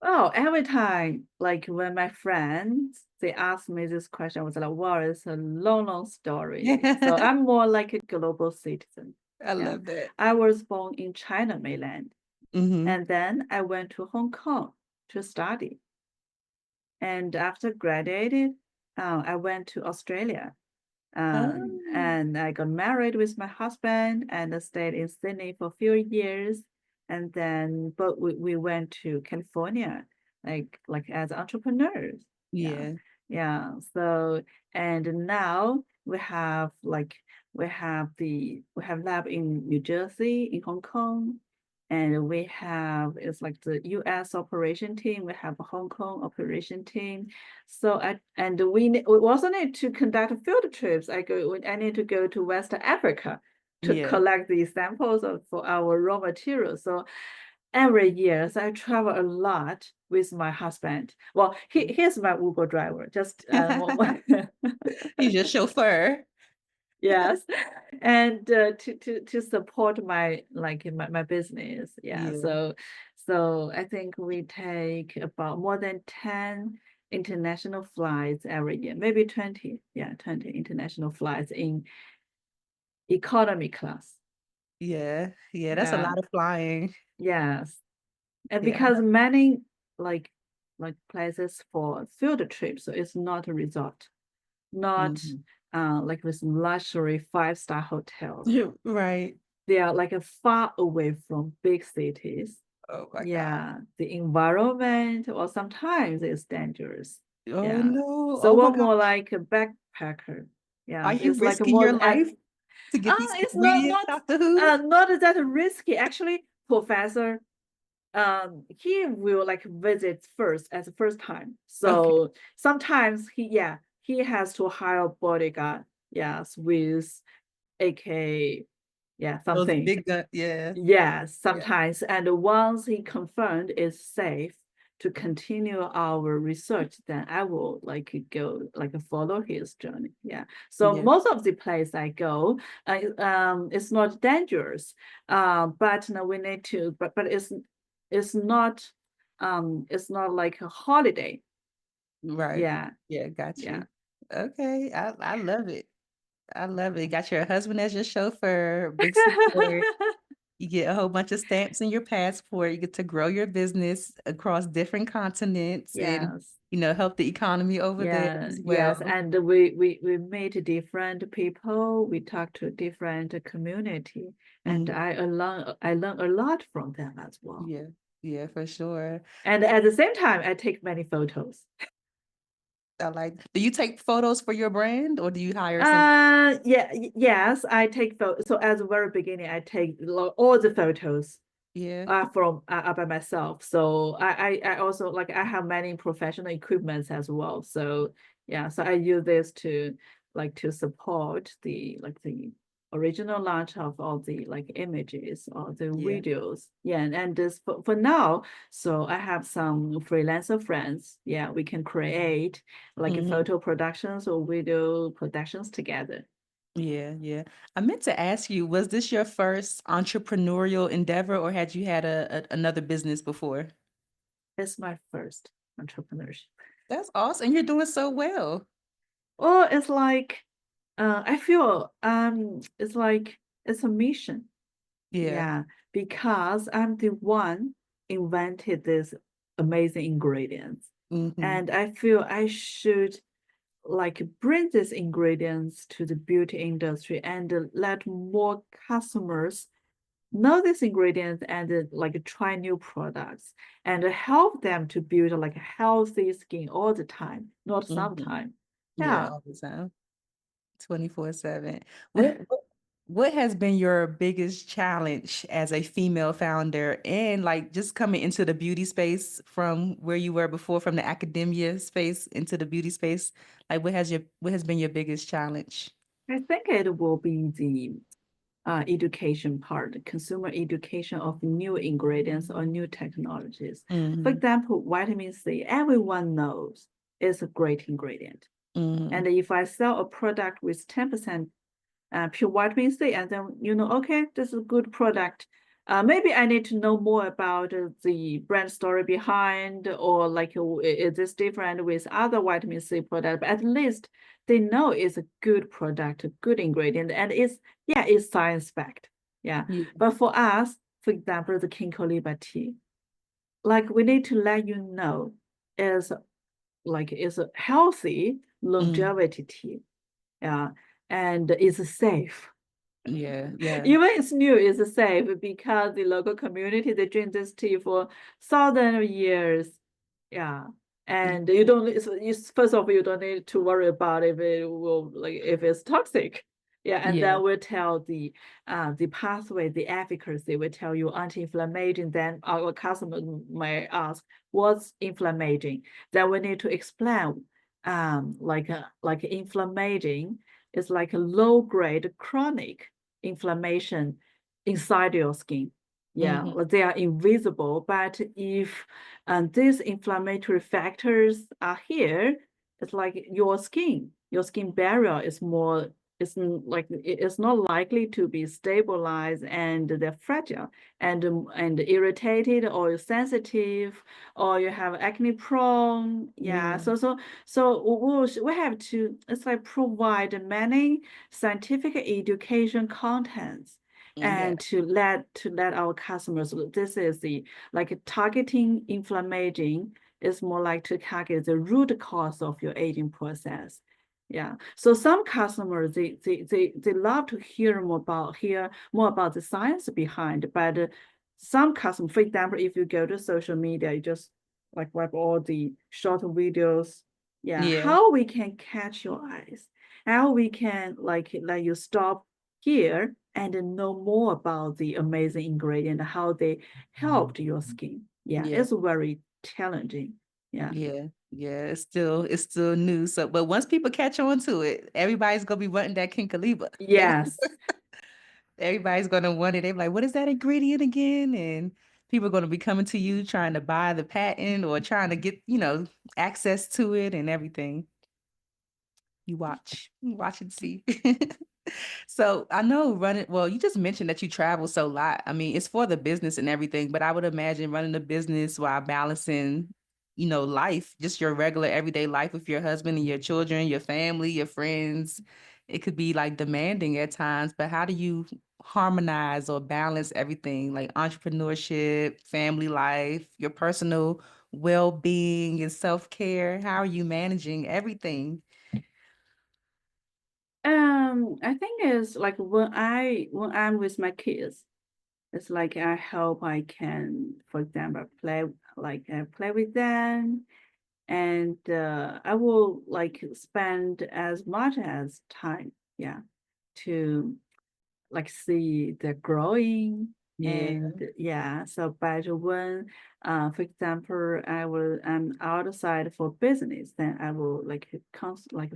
Oh, every time, like when my friends they ask me this question, I was like, wow, it's a long, long story. So I'm more like a global citizen. I Yeah. love that. I was born in China mainland, Mm-hmm. and then I went to Hong Kong to study. And after graduated, I went to Australia. Oh, And I got married with my husband and stayed in Sydney for a few years. And then, but we went to California, like as entrepreneurs. Yeah, yeah. yeah. So and now we have lab in New Jersey, in Hong Kong, and we have it's like the U.S. operation team. We have a Hong Kong operation team. So we also need to conduct field trips. I need to go to West Africa to Yeah. collect these samples for our raw materials. So every year, so I travel a lot with my husband. Well, he's my Uber driver. Just He's your chauffeur. yes, and to support my business. Yeah, Yeah. so I think we take about more than 10 international flights every year, maybe 20. Yeah, 20 international flights in economy class. Yeah. Yeah. That's a Yeah, lot of flying. yes, and Yeah. because many like places for field trips, so it's not a resort, not Mhm. like with luxury five-star hotels. Right. They are like far away from big cities. Oh my God. Yeah, the environment or sometimes it's dangerous. Oh Yeah. no. So Oh my we're God. more like a backpacker. Are Yeah, you it's like risking more your life to get these it's ingredients, Doctor Who? not that risky. Actually, professor he will like visit first as a first time. Okay. So sometimes he has to hire bodyguard, yes, with AK, yeah, Those something. big gun. Yeah. Yes, Yeah. sometimes. And once he confirmed it's safe to continue our research, then I will like go like follow his journey. Yeah. So Yeah. most of the place I go, it's not dangerous. But no, we need to. But it's not it's not like a holiday. Right. Yeah. Yeah. Got Yeah. you. Okay. I love it. I love it. Got your husband as your chauffeur, big support. You get a whole bunch of stamps in your passport. You get to grow your business across different continents and, Yes. help the economy over there Yeah, as yes, well. and we meet different people. We talk to different community, and Mhm. I learn a lot from them as well. Yeah. Yeah, for sure. And at the same time, I take many photos. Do you take photos for your brand or do you hire some? Yes, I take photos. So at the very beginning, I take all the photos Yeah. from by myself. So I also like I have many professional equipments as well. So yeah, so I use this to support the original launch of all the like images or the Yeah. videos. Yeah, and this for now, so I have some freelancer friends. Yeah, we can create like a Mhm. photo productions or video productions together. Yeah, yeah. I meant to ask you, was this your first entrepreneurial endeavor or had you had another business before? It's my first entrepreneurship. That's awesome. You're doing so well. Or it's like I feel it's like it's a mission. Yeah. Yeah, because I'm the one invented this amazing ingredients. Mhm. And I feel I should like bring these ingredients to the beauty industry and let more customers know these ingredients and like try new products and help them to build like a healthy skin all the time, not sometime. Yeah, Yeah. all the time, 24/7. What has been your biggest challenge as a female founder and like just coming into the beauty space from where you were before, from the academia space into the beauty space? Like what has been your biggest challenge? I think it will be the education part, consumer education of new ingredients or new technologies. For Mm-hmm. example, vitamin C, everyone knows is a great ingredient. Mm-hmm. And if I sell a product with 10% pure vitamin C, and then okay, this is a good product. Maybe I need to know more about the brand story behind, or like is this different with other vitamin C product? But at least they know it's a good product, a good ingredient, and it's science backed. Yeah. Yeah. But for us, for example, the Kinkoliba tea, like we need to let you know is like it's a healthy Mm. longevity tea. Yeah. And it's safe. Yeah. Yeah. Even it's new, it's safe because the local community they drink this tea for thousands of years. Yeah. And you don't first of all, you don't need to worry about if it will like if it's toxic. Yeah, and Yeah. then we'll tell the pathway, the efficacy, we tell you anti-inflammatory. Then our customer may ask, what's inflammatory? Then we need to explain like inflammatory is like a low-grade chronic inflammation inside your skin. Yeah, Mm-hmm. they are invisible, but if these inflammatory factors are here, it's like your skin barrier is more, it's not likely to be stabilized, and they're fragile and irritated, or you're sensitive, or you have acne prone. Yeah, Yeah. so we have to, it's like provide many scientific education contents Yeah. and to let our customers, this is the like targeting inflammation is more like to target the root cause of your aging process. Yeah. So some customers they love to hear more about the science behind, but some customers, for example, if you go to social media, you just like web all the short videos. Yeah, Yeah. how we can catch your eyes, how we can like let you stop here and know more about the amazing ingredient, how they helped your skin. Yeah, Yeah. it's very challenging. Yeah. Yeah. Yeah. It's still new. So but once people catch on to it, everybody's gonna be wanting that Kinkaliba. Yes. Everybody's gonna want it. They're like, what is that ingredient again? And people are gonna be coming to you trying to buy the patent or trying to get, access to it and everything. You watch and see. So I know well, you just mentioned that you travel so a lot. I mean, it's for the business and everything, but I would imagine running a business while balancing, life, just your regular everyday life with your husband and your children, your family, your friends. It could be like demanding at times, but how do you harmonize or balance everything like entrepreneurship, family life, your personal well-being and self-care? How are you managing everything? I think it's like when I'm with my kids, it's like I hope I can, for example, play with them, and I will like spend as much as time, yeah, to like see the growing. Yeah. And yeah, so but when for example I'm outside for business, then I will like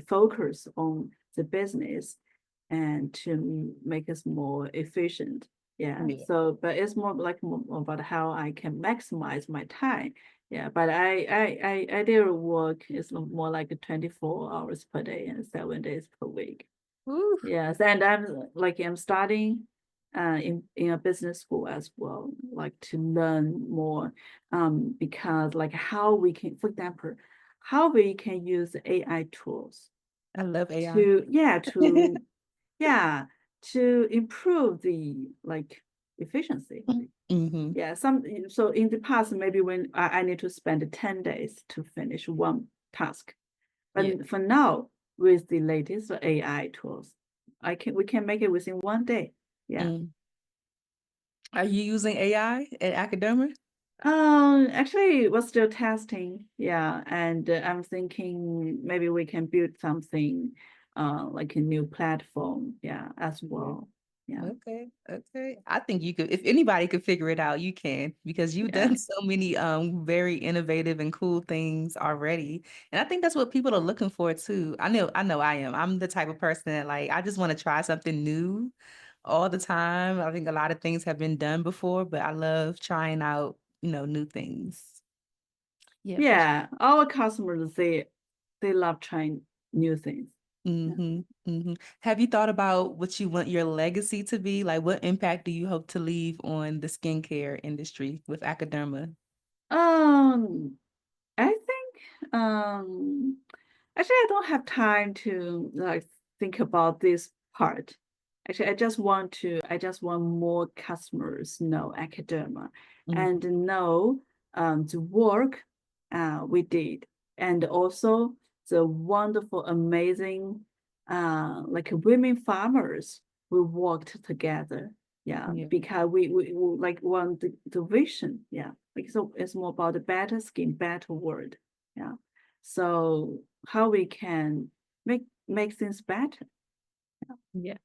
focus on the business and to make us more efficient. Yeah, Yeah. so but it's more about how I can maximize my time. Yeah, but I did work is more like 24 hours per day and 7 days per week. Woo. Yes, and I'm studying in a business school as well, like to learn more because like how we can, for example, how we can use AI tools I love AI. to yeah to improve the like efficiency. Mm-hmm. Yeah, so in the past maybe when I need to spend 10 days to finish one task, Yeah. but for now with the latest AI tools. We can make it within 1 day. Yeah. Mm. Are you using AI at Acaderma? Actually, we're still testing. Yeah, and I'm thinking maybe we can build something, like a new platform. Yeah, as well. Yeah, Okay. I think you could, if anybody could figure it out, you can, because you've yeah, done so many very innovative and cool things already. And I think that's what people are looking for too. I know I am. I'm the type of person that like I just want to try something new all the time. I think a lot of things have been done before, but I love trying out, new things. Yeah, for sure. yeah. Our customers, they love trying new things. Yeah. Have you thought about what you want your legacy to be? Like, what impact do you hope to leave on the skincare industry with Acaderma? Um, I think actually I don't have time to like think about this part. Actually, I just want more customers know Academa and Mhm. know the work we did, and also the wonderful, amazing like women farmers we worked together. Yeah, Yeah. because we like want the vision. Yeah, like so it's more about the better skin, better world. Yeah. So how we can make things better. Yeah,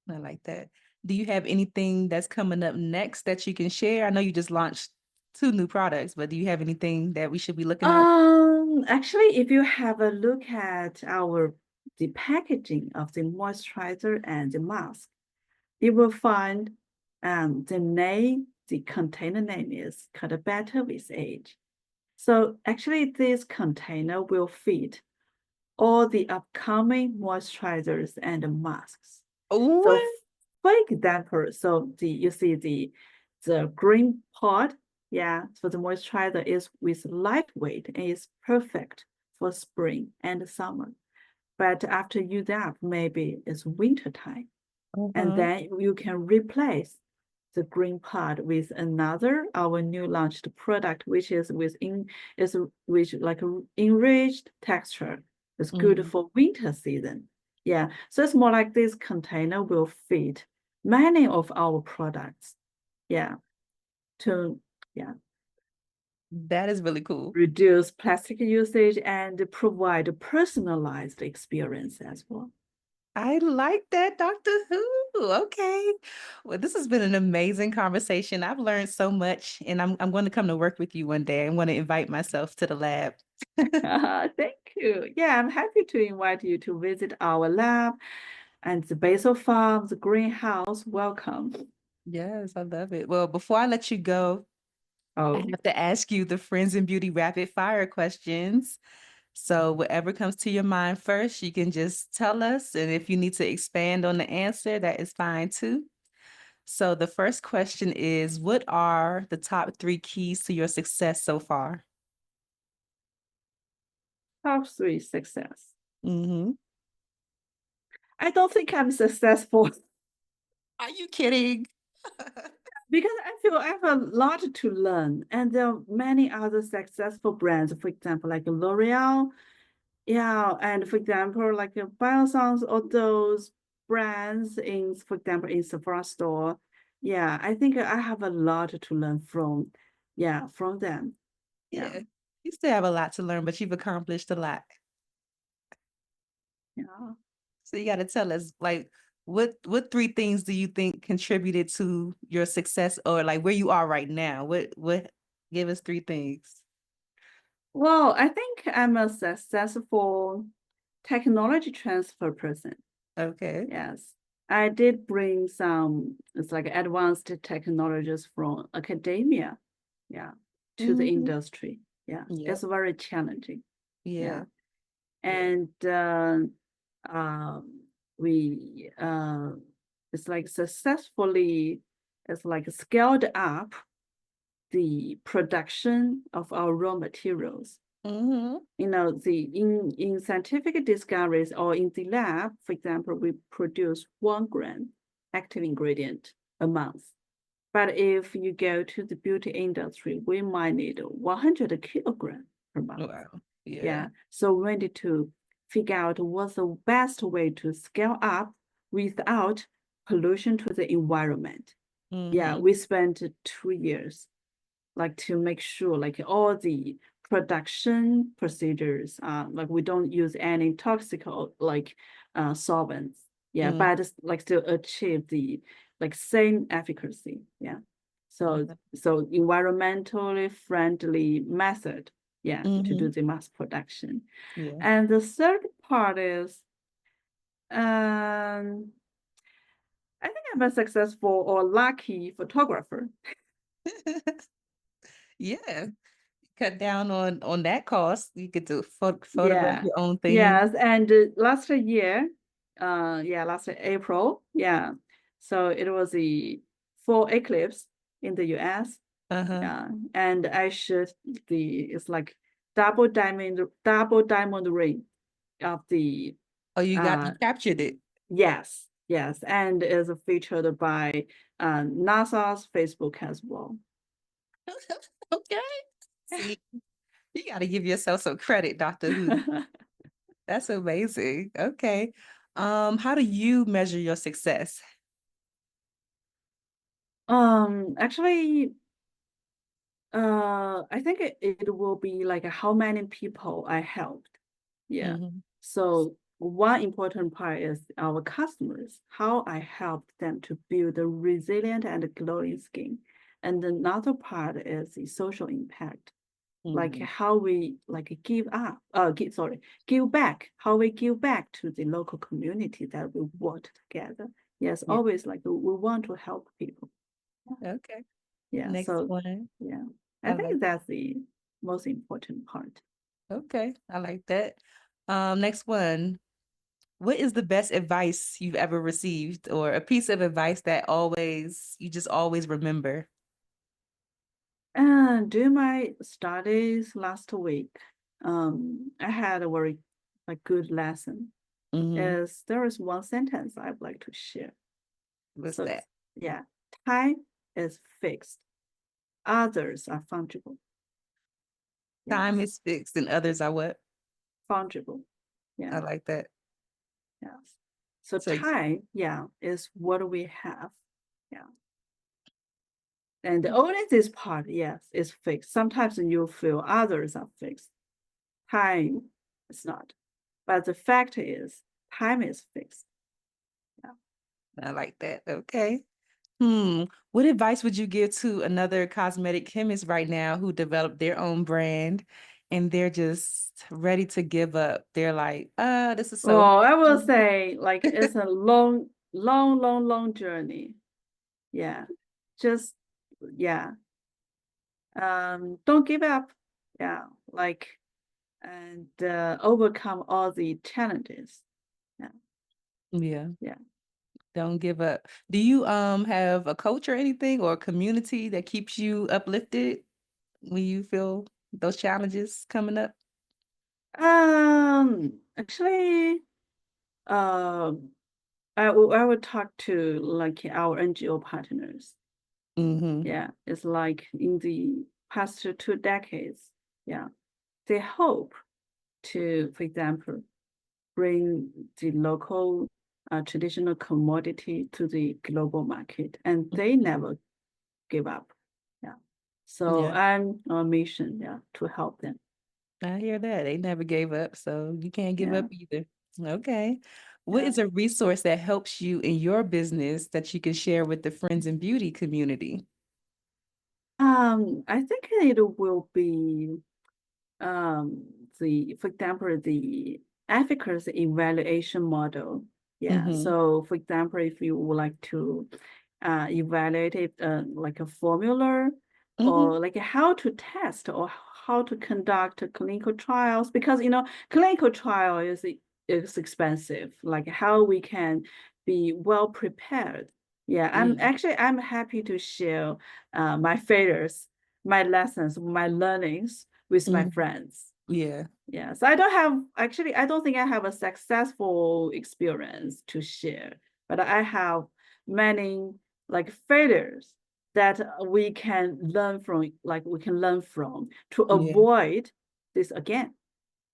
I like that. Do you have anything that's coming up next that you can share? I know you just launched two new products, but do you have anything that we should be looking out? Actually, if you have a look at the packaging of the moisturizer and the mask, you will find the container name is called Better with Age. So actually, this container will fit all the upcoming moisturizers and masks. So What? for example, you see the green pod, yeah, so the moisturizer is with lightweight and is perfect for spring and summer. But after you that, maybe it's winter time. And Uh-huh. then you can replace the green pod with another our new launched product, which is which like enriched texture. It's good Mhm. for winter season. Yeah, so it's more like this container will fit many of our products. Yeah, to yeah That is really cool. reduce plastic usage and provide a personalized experience as well. I like that, Doctor Who. Okay. Well, this has been an amazing conversation. I've learned so much, and I'm going to come to work with you one day. I'm going to invite myself to the lab. Thank you. Yeah, I'm happy to invite you to visit our lab and the basil farm, the greenhouse. Welcome. Yes, I love it. Well, before I let you go, I Oh, have to ask you the Friends in Beauty rapid fire questions. So, whatever comes to your mind first, you can just tell us. And if you need to expand on the answer, that is fine too. So, the first question is, what are the top three keys to your success so far? top three success. Mm-hmm. I don't think I'm successful Are you kidding? because I feel I have a lot to learn. And there are many other successful brands, for example, like L'Oreal. Yeah, and for example, like Bioscience or those brands for example, in Sephora store. Yeah, I think I have a lot to learn from them. Yeah, Yeah, you still have a lot to learn, but you've accomplished a lot. yeah. So you got to tell us, like, what three things do you think contributed to your success, or like where you are right now? What give us three things. Well, I think I'm a successful technology transfer person. Okay. Yes. I did bring some, it's like advanced technologies from academia, yeah, to the Hmm. industry. Yeah, Yep. it's very challenging. Yeah. Yeah. Yeah. And um, we it's like successfully it's like scaled up the production of our raw materials. Mm-hmm. The in scientific discoveries or in the lab, for example, we produce 1 gram active ingredient a month. But if you go to the beauty industry, we might need 100 kilograms per month. Wow. Yeah. Yeah. So we need to figure out what's the best way to scale up without pollution to the environment. Yeah, we spent 2 years like to make sure like all the production procedures, like we don't use any toxic like solvents. Yeah, but like still achieve the like same efficacy. Yeah. So environmentally friendly method, yeah, to do the mass production. Yeah. And the third part is I think I'm a successful or lucky photographer. Yeah. Cut down on that cost. You get to photograph Yeah. your own thing. Yes, and last year, last April, yeah. So it was the full eclipse in the US. Yeah, and I shot it's like double diamond ring of the Oh, you captured it. yes, yes, and is featured by NASA's Facebook as well. Okay. See, you got to give yourself some credit, Dr. Who. That's amazing. Okay. How do you measure your success? Actually, I think it will be like how many people I helped. Yeah. So one important part is our customers, how I helped them to build a resilient and glowing skin. And another part is the social impact, like how we like give back, how we give back to the local community that we work together. Yes, Yeah. always like we want to help people. Okay. Yeah. Next So one. yeah, I I like think that's the most important part. Okay. I like that. Next one. What is the best advice you've ever received or a piece of advice that you just always remember? And during my studies last week, I had a very like good lesson. Is there is one sentence I'd like to share. What's So that? yeah, time is fixed, others are fungible. Time Yes, is fixed and others are what? fungible. I Yeah, like that. yes. So So time, yeah, is what we have. Yeah. And only this part, yes, is fixed. Sometimes you feel others are fixed. Time is not. But the fact is, time is fixed. Yeah. I like that. Okay. What advice would you give to another cosmetic chemist right now who developed their own brand and they're just ready to give up? They're like, this is so Well, I will hard." say, like, it's a long, long, long, long journey. Yeah. Just, yeah. Don't give up. Yeah. Like, and overcome all the challenges. Yeah. Yeah. Yeah. Don't give up. Do you have a coach or anything or a community that keeps you uplifted when you feel those challenges coming up? Actually, I would talk to like our NGO partners. Yeah, it's like in the past 2 decades. Yeah, they hope to, for example, bring the local traditional commodity to the global market, and they never give up. Yeah, so Yeah, I'm on a mission, yeah, to help them. I hear that. They never gave up, so you can't give Yeah, up either. Okay. What yeah. is a resource that helps you in your business that you can share with the friends and beauty community? I think it will be for example, the efficacy evaluation model. Yeah. So for example, if you would like to evaluate it like a formula or like how to test or how to conduct clinical trials, because clinical trial is expensive, like how we can be well prepared. Yeah, I'm happy to share my failures, my lessons, my learnings with my friends. Yeah. Yeah, so I don't think I have a successful experience to share, but I have many like failures that we can learn from, to Yeah. avoid this again.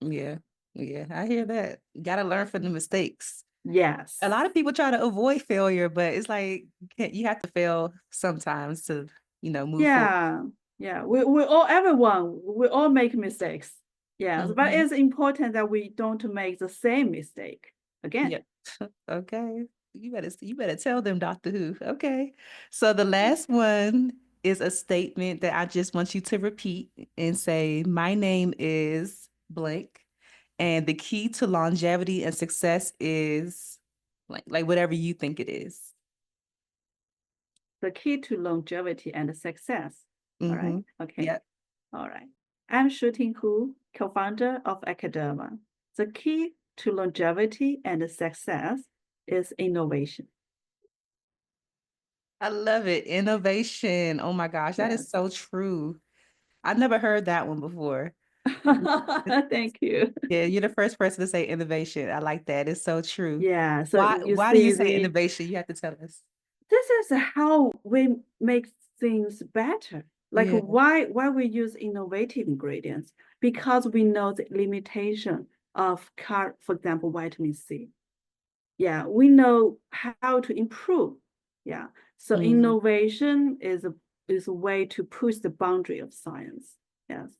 Yeah. Yeah, I hear that. You got to learn from the mistakes. Yes. A lot of people try to avoid failure, but it's like you have to fail sometimes to, move forward. Yeah. We all make mistakes. Yes, but Mhm. it's important that we don't make the same mistake again. Yep. Okay. You better tell them, Doctor Who. Okay. So the last one is a statement that I just want you to repeat and say, my name is blank. And the key to longevity and success is like whatever you think it is. The key to longevity and success. All right. Mm-hmm. Okay. Yep. All right. I'm Shooting Hu, co-founder of Acaderma. The key to longevity and success is innovation. I love it. Innovation. Oh my gosh, that is Yes. so true. I've never heard that one before. Thank you. Yeah, you're the first person to say innovation. I like that. It's so true. Yeah. So Why you why do you see, say innovation? You have to tell us. this is how we make things better. Like Yeah. why we use innovative ingredients? Because we know the limitation of for example, vitamin C. Yeah, we know how to improve. Yeah. So Mhm. innovation is a way to push the boundary of science. Yes.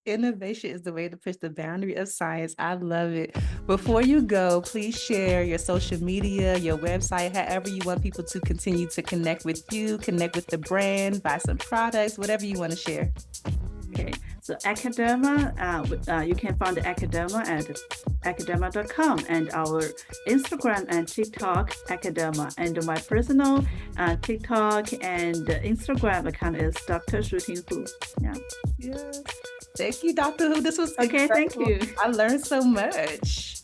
Innovation is the way to push the boundary of science. I love it. Before you go, please share your social media, your website, however you want people to continue to connect with you, connect with the brand, buy some products, whatever you want to share. Okay. So Acaderma, you can find Acaderma at acaderma.com and our Instagram and TikTok Acaderma. And my personal TikTok and Instagram account is Dr. Shooting Hu. Yeah. Yeah. Thank you, Dr. Who. This was Okay, thank incredible. you. I learned so much.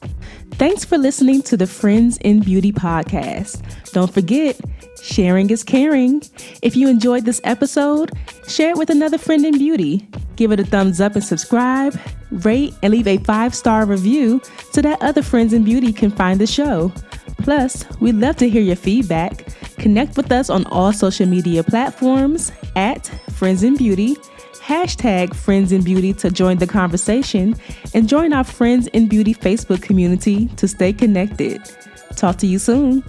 Thanks for listening to the Friends in Beauty podcast. Don't forget, sharing is caring. If you enjoyed this episode, share it with another friend in beauty. Give it a thumbs up and subscribe, rate, and leave a 5-star review so that other friends in beauty can find the show. Plus, we'd love to hear your feedback. Connect with us on all social media platforms at Friends in Beauty. Hashtag Friends in Beauty to join the conversation and join our Friends in Beauty Facebook community to stay connected. Talk to you soon.